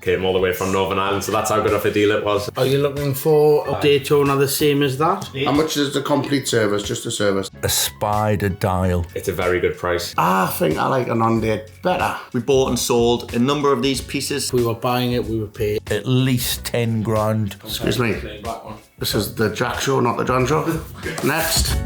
came all the way from Northern Ireland, so that's how good of a deal it was. Are you looking for a Daytona the same as that? How much is the complete service, just a service? A spider dial. It's a very good price. I think I like a non-date better. We bought and sold a number of these pieces. If we were buying it, we would pay At least 10 grand. Excuse me. This is the Jack show, not the John show. Next.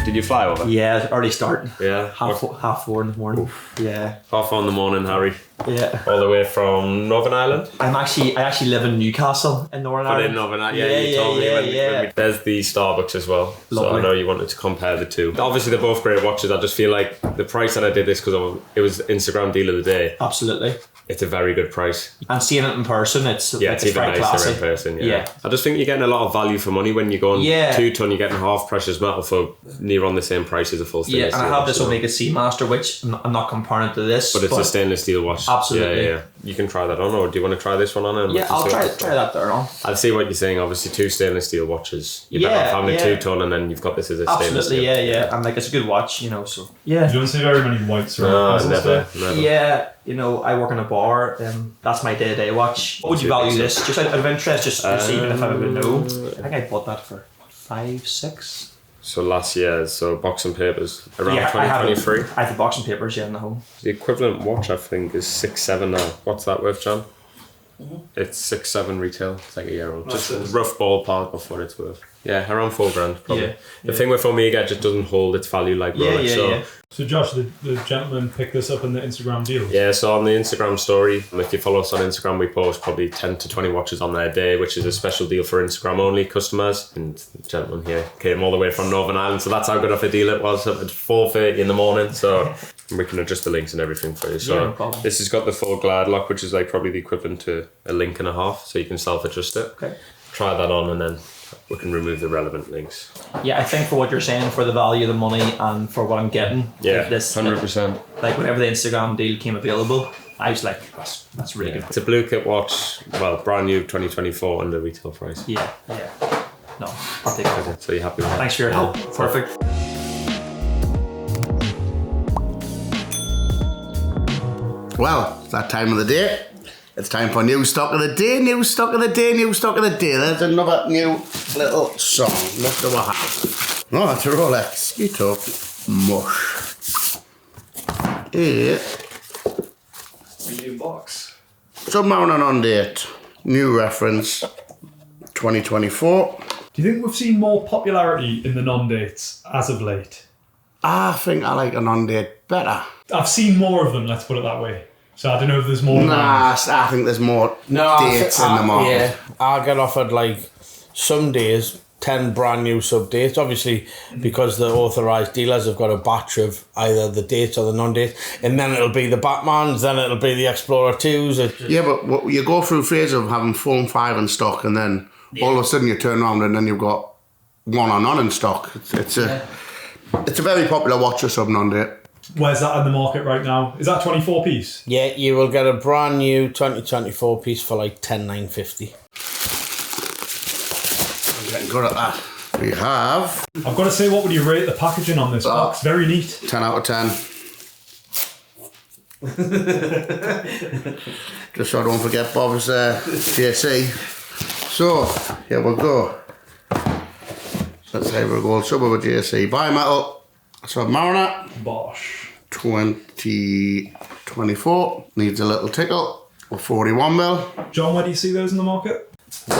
Did you fly over? Yeah, early start. Yeah. Half 4 in the morning. Yeah. 4:30 in the morning, Harry. Yeah. All the way from Northern Ireland? I actually live in Newcastle in Northern But Ireland. in Northern Ireland, you told me when we... There's the Starbucks as well. Lovely. So I know you wanted to compare the two. Obviously, they're both great watches. I just feel like the price that I did this because it was Instagram deal of the day. Absolutely. It's a very good price. And seeing it in person, it's even very nicer classy. in person. Yeah. I just think you're getting a lot of value for money when you're going 2 ton. You're getting half precious metal for near on the same price as a full stainless steel. And I have watch, this Omega C Master, which I'm not comparing it to this. But it's a stainless steel watch. Absolutely. Yeah. You can try that on, or do you want to try this one on? Yeah, I'll try that there on. I see what you're saying. Obviously, 2 stainless steel watches. You're better off having a 2 ton, and then you've got this as a stainless steel. Absolutely, yeah. And like, it's a good watch, you know. So yeah. You don't see very many whites or never. Yeah, you know, I work in a bar, and that's my day-to-day watch. What would you value this? Just out of interest, just even if I would know. I think I bought that for 5, 6. So last year, so box and papers around Yeah, 2023. I have the box and papers in the home. The equivalent watch, I think, is 6-7 now. What's that worth, John? It's 6-7 retail. It's like a year old. Just a rough ballpark of what it's worth. Yeah, around 4 grand probably. Yeah, The thing with Omega, it just doesn't hold its value like Rolex. So Josh, the gentleman picked this up in the Instagram deal. Yeah, so on the Instagram story, if you follow us on Instagram, we post probably 10 to 20 watches on their day, which is a special deal for Instagram only customers. And the gentleman here came all the way from Northern Ireland, so that's how good of a deal it was at 4:30 in the morning. So we can adjust the links and everything for you. So no problem. This has got the full glad lock, which is like probably the equivalent to a link and a half, so you can self-adjust it. Okay. Try that on and then we can remove the relevant links. Yeah, I think for what you're saying, for the value of the money and for what I'm getting, Yeah, this 100%. like whenever the Instagram deal came available, I was like, that's really good. It's a blue kit watch, well, brand new 2024 under retail price. Yeah. No, I'll take it. So you're happy with that? Thanks for your help. Perfect. Well, it's that time of the day. It's time for new stock of the day, new stock of the day, new stock of the day. There's another new little song. Look at what happens. Oh, that's a Rolex. You talk mush. Yeah. Medium box. Submariner on date. New reference. 2024. Do you think we've seen more popularity in the non-dates as of late? I think I like a non-date better. I've seen more of them, let's put it that way. So I don't know if there's more. Nah, I think there's more dates in the market. Yeah, I get offered like some days 10 brand new sub dates, obviously because the authorised dealers have got a batch of either the dates or the non-dates, and then it'll be the Batmans, then it'll be the Explorer 2s. Yeah, but you go through phases of having 4 and 5 in stock, and then all of a sudden you turn around and then you've got 1 or none in stock. It's a very popular watch, a sub non-date. Where's that in the market right now? Is that 24 piece? Yeah, you will get a brand new 2024 piece for like 10,950. I'm getting good at that. We have... I've got to say, what would you rate the packaging on this box? Very neat. 10 out of 10. Just so I don't forget Bob's JC. So, here we go. Let's say we'll go sub of a JC. Bimetal Submariner. Bosh. 2024. Needs a little tickle. A 41mm. John, where do you see those in the market?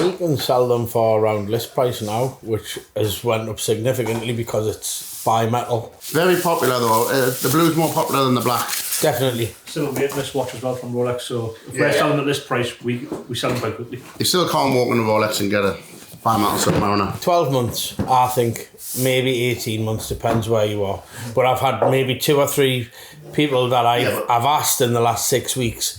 We can sell them for around list price now, which has went up significantly because it's bimetal. Very popular though. The blue's more popular than the black. Definitely. Still a waitlist watch as well from Rolex, so if we're selling at this price, we sell them quite quickly. You still can't walk in a Rolex and get a bimetal Submariner. 12 months, I think. Maybe 18 months, depends where you are. But I've had maybe 2 or 3 people that I've asked in the last 6 weeks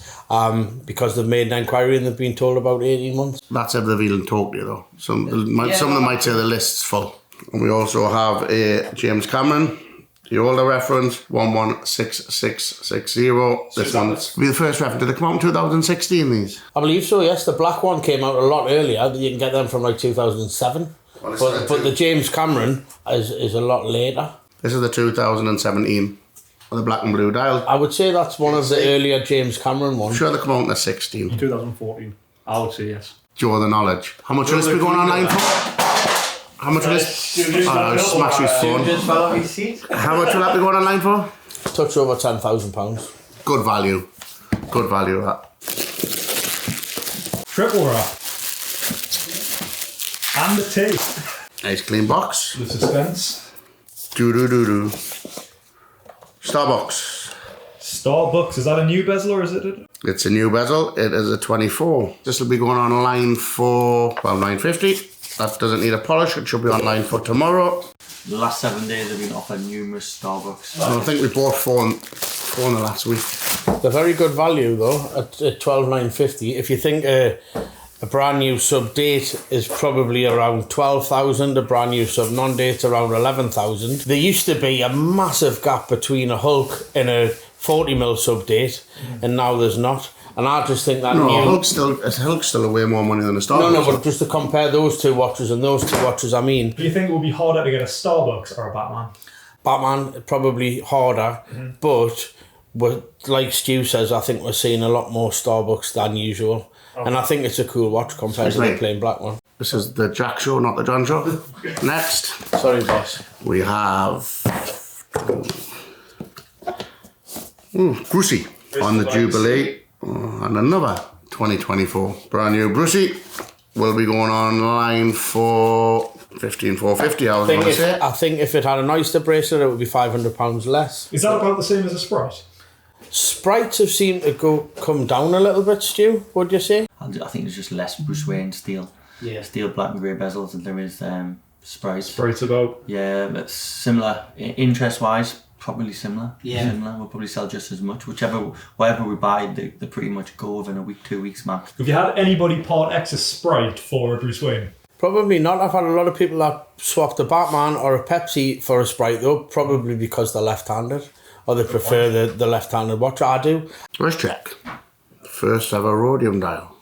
because they've made an inquiry and they've been told about 18 months. That's if they've even talked to you though. Some of them might say the list's full. And we also have a James Cameron, the older reference, 116660. This one's be the first reference. Did they come out in 2016, these? I believe so, yes. The black one came out a lot earlier. You can get them from like 2007. But the James Cameron is a lot later. This is the 2017 with the black and blue dial. I would say that's one of the earlier James Cameron I'm ones. sure they come out in the 16. 2014. I would say yes. Do you know the knowledge? How much will this be going online for? How much will this... Oh, smash his phone. How much will that be going online for? Touch over £10,000. Good value. Good value, that. Triple wrap. And the tape. Nice clean box. The suspense. Do. Starbucks. Starbucks. Is that a new bezel or is it? It's a new bezel. It is a 24. This will be going online for, well, $9.50. That doesn't need a polish. It should be online for tomorrow. The last 7 days have been offered numerous Starbucks. I think we bought four in the last week. They're very good value though at $12,950. If you think a brand new sub date is probably around 12,000, a brand new sub non date around 11,000. There used to be a massive gap between a Hulk and a 40mm sub date, and now there's not. And I just think that Hulk's still a way more money than a Starbucks. No, but just to compare those two watches and those two watches, I mean, Do you think it would be harder to get a Starbucks or a Batman? Batman probably harder, but like Stu says, I think we're seeing a lot more Starbucks than usual. And I think it's a cool watch compared to the plain black one. This is the Jack show, not the John show. Next, Sorry, boss. we have Brucey on the Jubilee. And another 2024 brand new Brucey will be going online for $15,450. I think if it had an oyster bracelet, it would be £500 less. Is that about the same as a Sprite? Sprites have seemed to come down a little bit, Stu. What'd you say? I think there's just less Bruce Wayne steel black and grey bezels than there is Sprites. Sprite's about. Yeah, but similar interest wise. Probably similar. Yeah. Similar. We'll probably sell just as much. Whatever we buy, they pretty much go within a week, 2 weeks max. Have you had anybody part X a Sprite for a Bruce Wayne? Probably not. I've had a lot of people that swapped a Batman or a Pepsi for a Sprite though, probably because they're left-handed or they prefer the left-handed watch. I do. Let's check. First ever rhodium dial.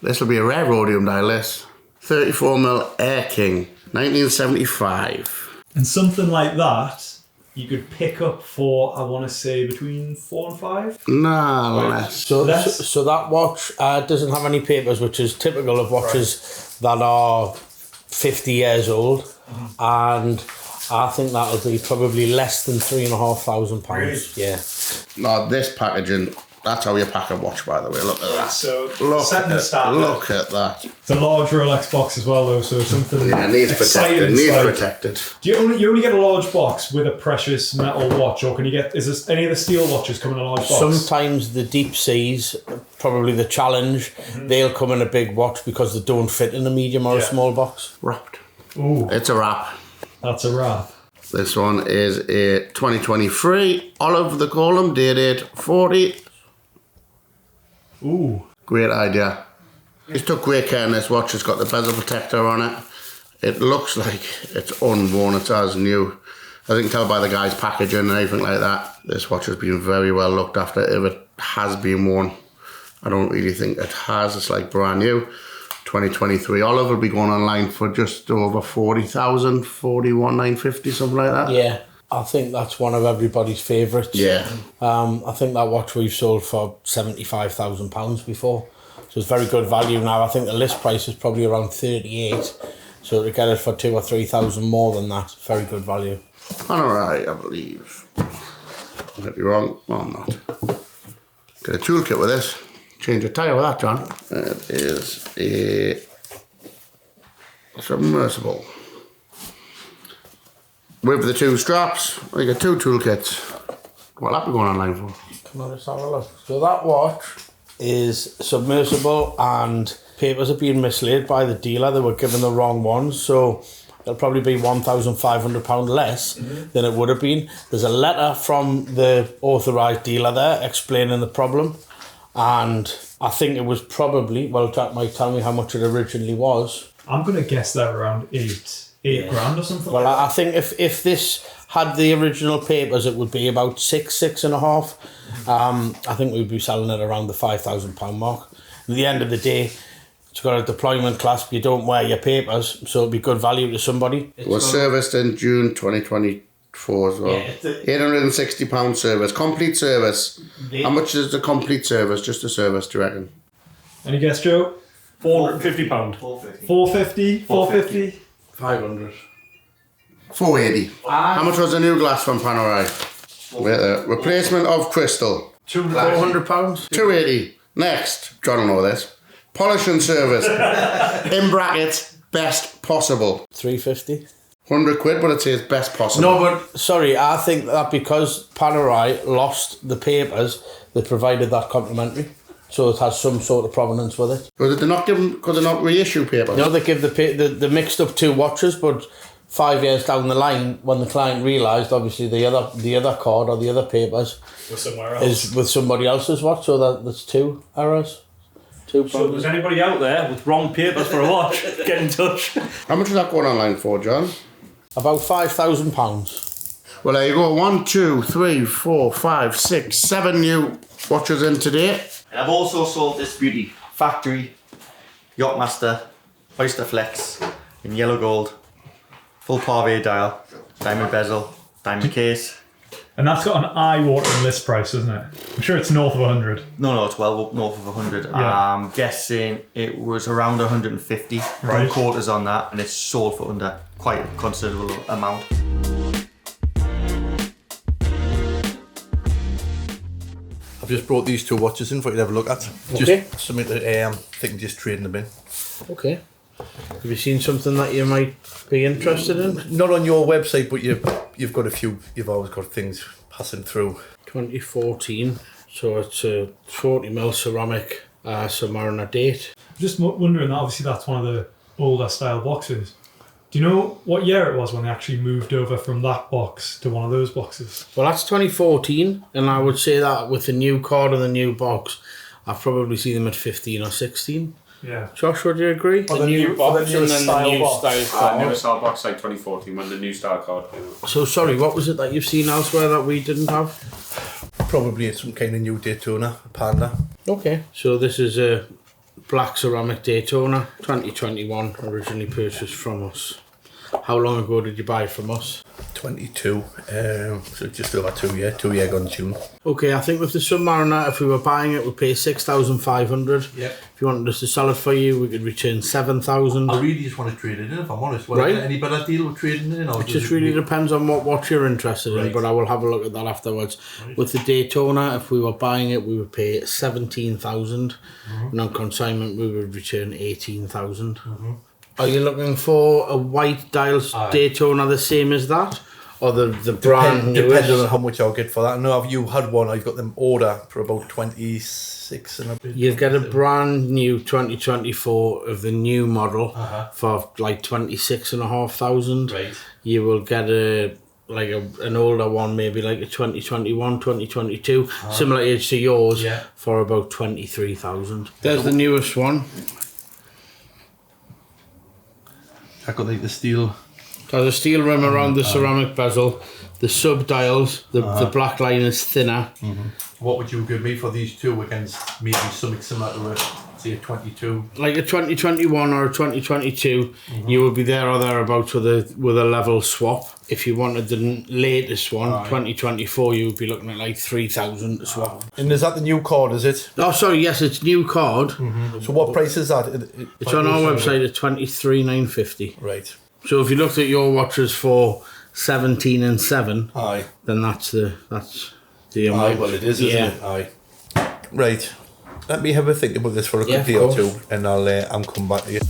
This will be a rare rhodium dial, this. 34mm Air King, 1975. And something like that, you could pick up for, I want to say, between 4 and 5? Nah, less. So that watch doesn't have any papers, which is typical of watches that are 50 years old. And I think that'll be probably less than £3,500. Really? Yeah. No, this packaging, that's how you pack a watch, by the way. Look at that. So, Look setting the at standard. Look at that. It's a large Rolex box as well, though, so something Yeah, needs exciting. protected. Needs like- protected. Do you only get a large box with a precious metal watch, or can you get? Is this any of the steel watches come in a large box? Sometimes the deep seas, probably the Challenge, they'll come in a big watch because they don't fit in a medium or a small box. Wrapped. Ooh, It's a wrap. that's a wrap. This one is a 2023 olive, they call them, dated 40. Ooh, Great idea. He's took great care in this watch. It's got the bezel protector on it. It looks like it's unworn. It's as new. As you can tell by the guy's packaging and everything like that, this watch has been very well looked after. If it has been worn, I don't really think it has. It's like brand new. 2023 olive will be going online for just over 40,000, 41,950, something like that. Yeah, I think that's one of everybody's favourites. Yeah. I think that watch we've sold for £75,000 before. So it's very good value now. I think the list price is probably around 38. So to get it for 2,000 or 3,000 more than that, very good value. Panerai, I believe. I might be wrong. No, I'm not. Get a toolkit with this. Change a tyre with that, John. It is a submersible. With the two straps, we get two toolkits. What'll that be going online for? Come on, let's have a look. So that watch is submersible and papers are being mislaid by the dealer. They were given the wrong ones. So it'll probably be £1,500 less than it would have been. There's a letter from the authorised dealer there explaining the problem. And I think it was probably, well, Jack might tell me how much it originally was. I'm gonna guess that around eight grand or something. Well, I think if this had the original papers, it would be about £6,500. I think we'd be selling it around the £5,000 mark. At the end of the day, It's got a deployment clasp. You don't wear your papers, so it'll be good value to somebody. It was serviced in June 2024 as well. Yeah, £860 service. Complete service. How much is the complete service? Just the service, do you reckon? Any guess, Joe? £450. 450. 450? 450? 500. 480. How much was the new glass from Panerai? Wait there. Replacement of crystal. £400. 280. Next. John will know this. Polishing service. In brackets, best possible. 350. 100 quid, but it says best possible. No, but sorry, I think that because Panerai lost the papers, they provided that complimentary. So it has some sort of provenance with it. But did they not give them, because they not reissue papers? No, they give the mixed up 2 watches, but 5 years down the line, when the client realised, obviously the other card or the other papers With somewhere else. is with somebody else's watch, so that's 2 errors. 2 So if problems. there's anybody out there with wrong papers for a watch, get in touch. How much is that going online for, John? About £5,000. Well, there you go. 1, 2, 3, 4, 5, 6, 7 new watches in today. And I've also sold this beauty. Factory, Yachtmaster, Oyster Flex, in yellow gold, full pave dial, diamond bezel, diamond case. And that's got an eye-watering list price, isn't it? I'm sure it's north of 100. No, it's well up north of 100. Yeah. I'm guessing it was around 150. Right. Quarters on that, and it's sold for under quite a considerable amount. I've just brought these 2 watches in for you to have a look at. Okay. Just something that I'm thinking just trading them in. Okay. Have you seen something that you might be interested in? Not on your website, but you've got a few. You've always got things passing through. 2014. So it's a 40mm ceramic Submariner date. Just wondering, obviously that's one of the older style boxes. Do you know what year it was when they actually moved over from that box to one of those boxes? Well, that's 2014, and I would say that with the new card and the new box, I've probably seen them at 15 or 16. Yeah. Josh, would you agree? the new box and then the new style Newer style box like 2014 when the new style card came out. So sorry, what was it that you've seen elsewhere that we didn't have? Probably some kind of new Daytona, a Panda. Okay, so this is a black ceramic Daytona, 2021, originally purchased from us. How long ago did you buy it from us? 22, so just over 2 years. 2 year gone June. Okay, I think with the Submariner, if we were buying it, we'd pay 6,500. Yeah. If you wanted us to sell it for you, we could return 7,000. I really just want to trade it in, if I'm honest. Right. Any better deal with trading in? Or It just really depends on what watch you're interested in, Right. but I will have a look at that afterwards. Right. With the Daytona, if we were buying it, we would pay 17,000, and on consignment, we would return 18,000. Are you looking for a white dial Daytona the same as that, or the brand new? Depending on how much I'll get for that. I know if you had one, I've got them order for about 26 and a bit. You'll get a brand new 2024 of the new model for like 26,500. Right. You will get an older one, maybe like a 2021, 2022, similar age to yours, for about 23,000. There's the newest one. I've got like the steel. There's a steel rim around the ceramic bezel. The sub dials, the black line is thinner. What would you give me for these 2 against maybe something similar to a, say, a 22? Like a 2021 or a 2022, you would be there or thereabouts with a level swap. If you wanted the latest one, 2024, you would be looking at like 3,000 to swap. And is that the new card, is it? Oh, sorry, yes, it's new card. So what price is that? It's on our website at 23,950. Right. So if you looked at your watches for 17 and 7, Aye. then that's the Aye, amount. well it is, isn't it? Aye. Right. Let me have a think about this for a Yeah, good day or of course. 2 and I'll come back to you.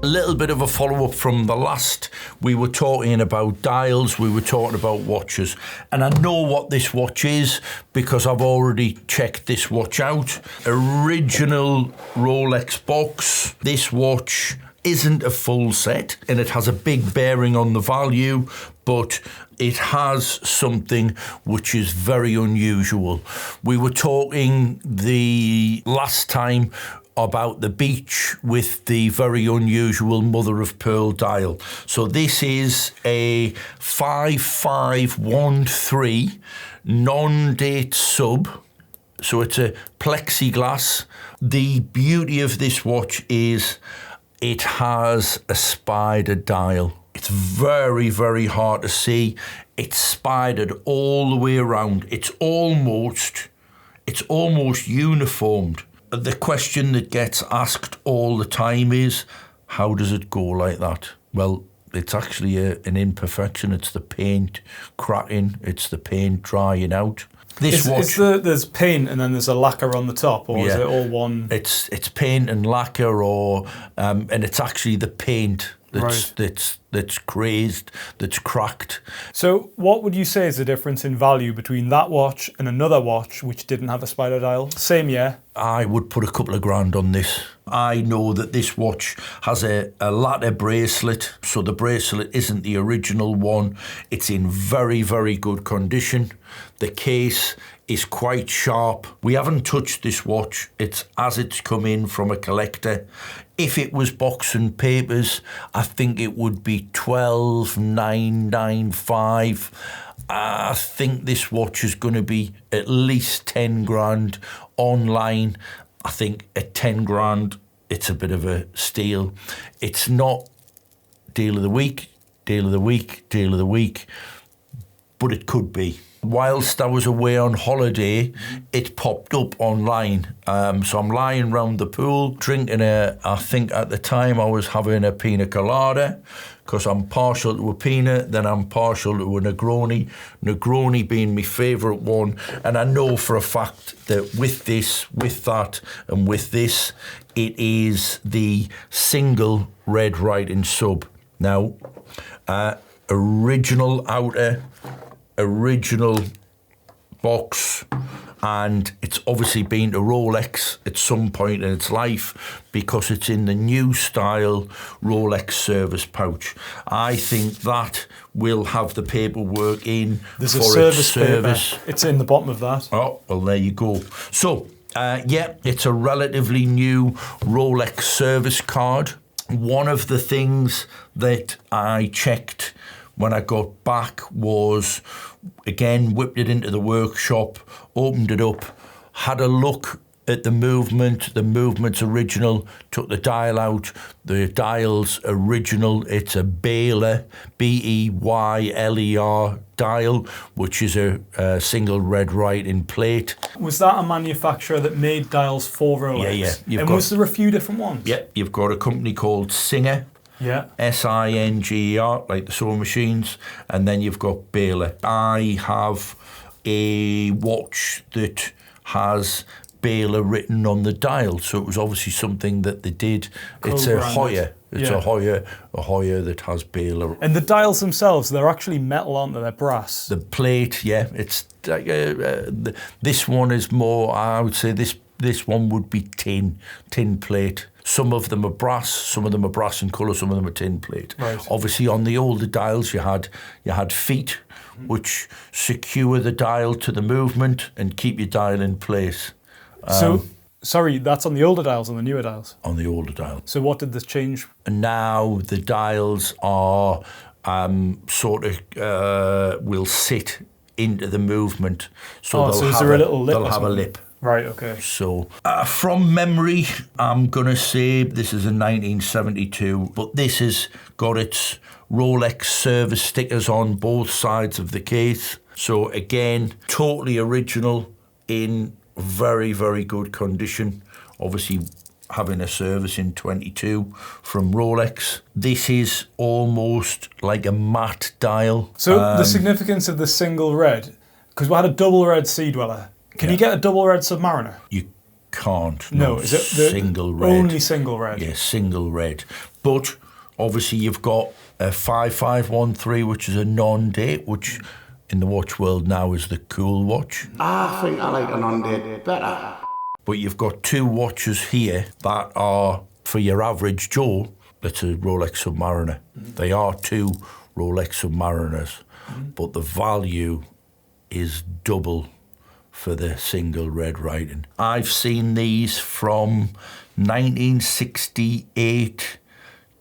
A little bit of a follow-up from the last. We were talking about dials, we were talking about watches, and I know what this watch is because I've already checked this watch out. Original Rolex box. This watch isn't a full set and it has a big bearing on the value, but it has something which is very unusual. We were talking the last time about the beach with the very unusual mother of pearl dial. So this is a 5513 non-date sub So it's a plexiglass. The beauty of this watch is it has a spider dial. It's very, very hard to see. It's spidered all the way around. It's almost uniformed. The question that gets asked all the time is, how does it go like that? Well, it's actually an imperfection. It's the paint cracking. It's the paint drying out. There's paint and then there's a lacquer on the top, or is Yeah. it all one? It's paint and lacquer, and it's actually the paint that's crazed, that's cracked. So what would you say is the difference in value between that watch and another watch which didn't have a spider dial? Same year. I would put a couple of grand on this. I know that this watch has a ladder bracelet, so the bracelet isn't the original one. It's in very, very good condition. The case is quite sharp. We haven't touched this watch. It's as it's come in from a collector. If it was box and papers, I think it would be 12,995. I think this watch is going to be at least 10 grand online. I think at 10 grand, it's a bit of a steal. It's not deal of the week, deal of the week, deal of the week, but it could be. Whilst I was away on holiday, it popped up online. So I'm lying round the pool, drinking I think at the time I was having a pina colada, because I'm partial to a pina, then I'm partial to a Negroni. Negroni being my favourite one. And I know for a fact that with this, with that, and with this, it is the single red writing sub. Now, original outer, original box, and it's obviously been to Rolex at some point in its life because it's in the new style Rolex service pouch. I think that will have the paperwork in There's for a service its service. paper. It's in the bottom of that. Oh, well, there you go. So, it's a relatively new Rolex service card. One of the things that I checked when I got back was, again, whipped it into the workshop, opened it up, had a look at the movement's original, took the dial out, the dial's original, it's a Beyler, Beyler dial, which is a single red writing plate. Was that a manufacturer that made dials for Rolex? Yeah. And was there a few different ones? Yeah, you've got a company called Singer. Yeah. Singer, like the sewing machines, and then you've got Beyler. I have a watch that has Beyler written on the dial, so it was obviously something that they did. It's a Hoya. It's a Hoya that has Beyler. And the dials themselves, they're actually metal, aren't they? They're brass. The plate, yeah, it's this one is more. I would say this one would be tin plate. Some of them are brass, some of them are brass in colour, some of them are tin plate. Right. Obviously, on the older dials, you had feet, which secure the dial to the movement and keep your dial in place. Sorry, that's on the older dials, on the newer dials? On the older dial. So what did this change? And now the dials are will sit into the movement. So is there a little lip? They'll have a lip. Right, okay. So, from memory, I'm going to say this is a 1972, but this has got its Rolex service stickers on both sides of the case. So, again, totally original in very, very good condition. Obviously, having a service in 22 from Rolex. This is almost like a matte dial. So, the significance of the single red, because we had a double red Sea Dweller. Can you get a double red Submariner? You can't. No, is it the single red? Only single red. Yeah, single red. But obviously you've got a 5513, which is a non-date, which in the watch world now is the cool watch. I think I like a non-date better. But you've got two watches here that are, for your average Joe, that's a Rolex Submariner. They are two Rolex Submariners, but the value is double for the single red writing. I've seen these from 1968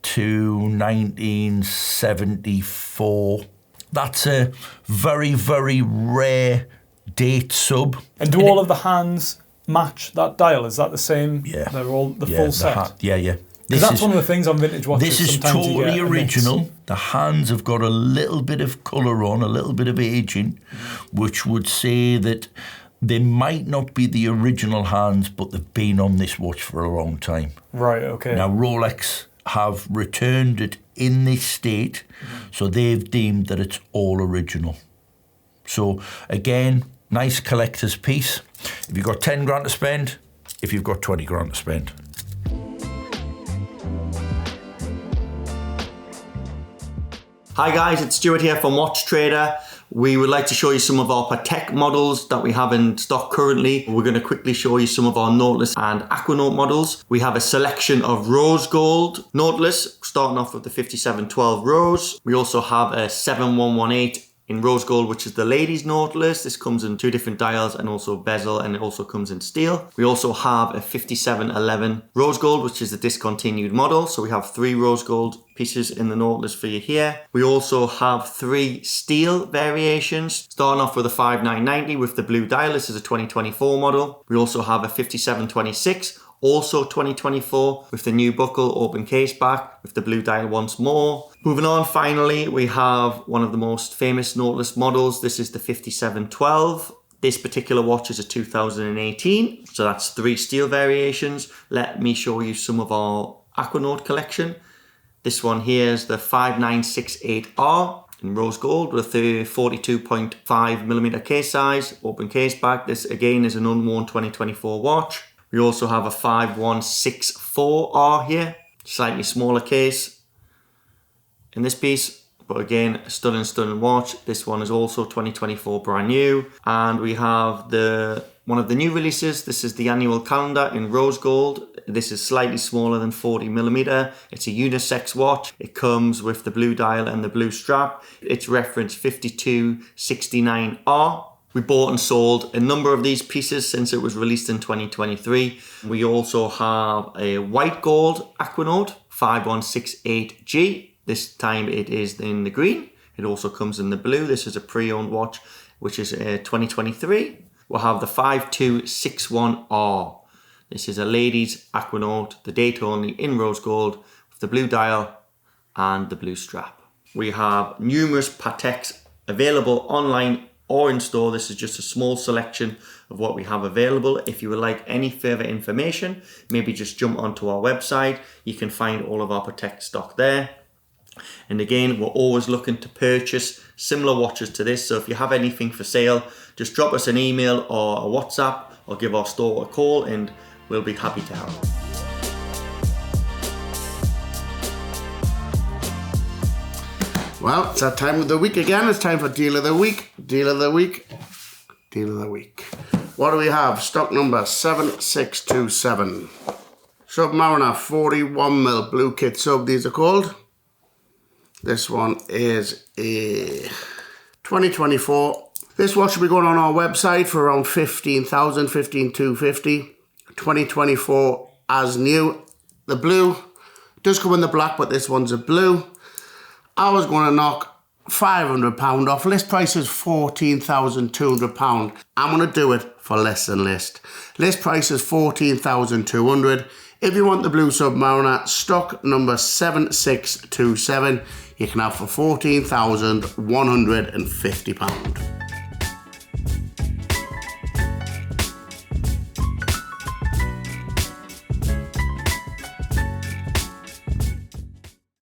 to 1974. That's a very, very rare date sub. And do all of the hands match that dial? Is that the same? Yeah. They're all the full set? Yeah. Because that's one of the things on vintage watches. This is sometimes you totally get a mix. original. The hands have got a little bit of colour on, a little bit of aging, which would say that they might not be the original hands, but they've been on this watch for a long time. Right, okay. Now, Rolex have returned it in this state, so they've deemed that it's all original. So, again, nice collector's piece. If you've got 10 grand to spend, if you've got 20 grand to spend. Hi guys, it's Stuart here from Watchtrader. We would like to show you some of our Patek models that we have in stock currently. We're going to quickly show you some of our Nautilus and Aquanaut models. We have a selection of rose gold Nautilus, starting off with the 5712 Rose. We also have a 7118 in rose gold, which is the ladies Nautilus. This comes in 2 different dials and also bezel, and it also comes in steel. We also have a 5711 rose gold, which is the discontinued model. So we have 3 rose gold pieces in the Nautilus for you here. We also have 3 steel variations, starting off with a 5990 with the blue dial. This is a 2024 model. We also have a 5726, also 2024, with the new buckle, open case back, with the blue dial once more. Moving on, finally, we have one of the most famous Nautilus models. This is the 5712. This particular watch is a 2018, so that's 3 steel variations. Let me show you some of our Aquanaut collection. This one here is the 5968R in rose gold with a 42.5mm case size, open case back. This again is an unworn 2024 watch. We also have a 5164R here, slightly smaller case in this piece, but again, a stunning watch. This one is also 2024 brand new. And we have one of the new releases. This is the annual calendar in rose gold. This is slightly smaller than 40mm. It's a unisex watch. It comes with the blue dial and the blue strap. It's reference 5269R. We bought and sold a number of these pieces since it was released in 2023. We also have a white gold Aquanaut 5168G. This time it is in the green. It also comes in the blue. This is a pre-owned watch, which is 2023. We'll have the 5261R. This is a ladies Aquanaut, the Daytona in rose gold with the blue dial and the blue strap. We have numerous Pateks available online or in store. This is just a small selection of what we have available. If you would like any further information, maybe just jump onto our website. You can find all of our Patek stock there. And again, we're always looking to purchase similar watches to this. So if you have anything for sale, just drop us an email or a WhatsApp or give our store a call and we'll be happy to help. Well, it's that time of the week again. It's time for Deal of the Week. Deal of the Week. Deal of the Week. What do we have? Stock number 7627. Submariner 41mm blue kit sub, these are called. This one is a 2024. This watch will be going on our website for around 15,000, 15,250. 2024 as new. The blue does come in the black, but this one's a blue. I was going to knock £500 off. List price is £14,200. I'm going to do it for less than list. List price is £14,200. If you want the blue Submariner, stock number 7627, you can have for £14,150.